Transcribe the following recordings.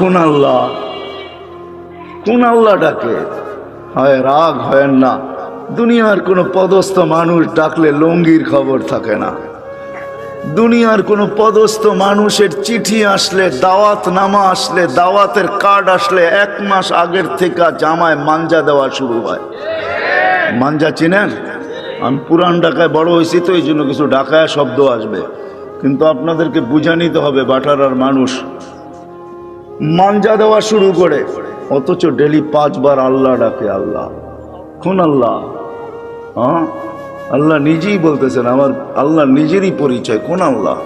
কোন আল্লাহ? কোন আল্লাহ ডাকে? হয় রাগ হয় না। দুনিয়ার কোনো পদস্থ মানুষ ডাকলে লঙ্গির খবর থাকে না। দুনিয়ার কোনো পদস্থ মানুষের চিঠি আসলে, দাওয়াত নামা আসলে, দাওয়াতের কার্ড আসলে 1 মাস আগের থেকে জামায় মাঞ্জা দেওয়া শুরু হয়। মাঞ্জা চিনেন? আমি পুরান ঢাকায় বড় হয়েছি তো এই জন্য কিছু ঢাকায় শব্দ আসবে, কিন্তু আপনাদেরকে বুঝা নিতে হবে। বাটারার মানুষ মাঞ্জা দেওয়া শুরু করে, অথচ ডেলি 5 বার আল্লাহ ডাকে। আল্লাহ কোন আল্লাহ? হ্যাঁ, আল্লাহ নিজেই বলতেছেন, আমার আল্লাহ নিজেরই পরিচয় কোন আল্লাহ।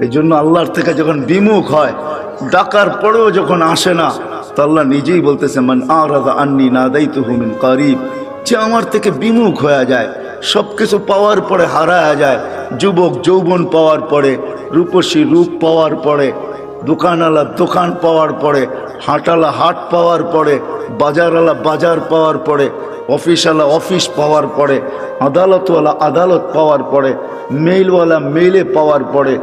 এই জন্য আল্লাহর থেকে যখন বিমুখ হয়, ডাকার পরেও যখন আসে না, তো আল্লাহ নিজেই বলতেছে মান আরাদা আন্নি নাদাইতুহু মিন কারিব। যে আমার থেকে বিমুখ হয়ে যায়, সব কিছু পাওয়ার পরে হারায় যায়। যুবক যৌবন পাওয়ার পরে, রূপসী রূপ পাওয়ার পরে, দোকানওয়ালা দোকান পাওয়ার পরে, হাটওয়ালা হাট পাওয়ার পরে, বাজারওয়ালা বাজার পাওয়ার পরে, অফিসওয়ালা অফিস পাওয়ার পরে, আদালতওয়ালা আদালত পাওয়ার পরে, মেইলওয়ালা মেইলে পাওয়ার পরে,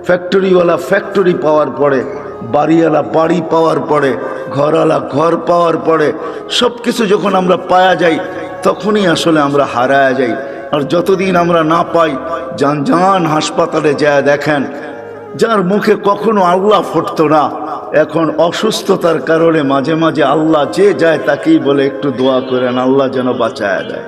ফ্যাক্টরিওয়ালা ফ্যাক্টরি পাওয়ার পরে, বাড়িওয়ালা বাড়ি পাওয়ার পরে, ঘরওয়ালা ঘর পাওয়ার পরে, সব কিছু যখন আমরা পাওয়া যাই, তখনই আসলে আমরা হারায়া যাই। আর যতদিন আমরা না পাই, যান হাসপাতালে যায় দেখেন, যার মুখে কখনো আল্লাহ ফুটতো না, এখন অসুস্থতার কারণে মাঝে মাঝে আল্লাহ যে যায় তাকেই বলে একটু দোয়া করেন, আল্লাহ যেন বাঁচায়া দেয়।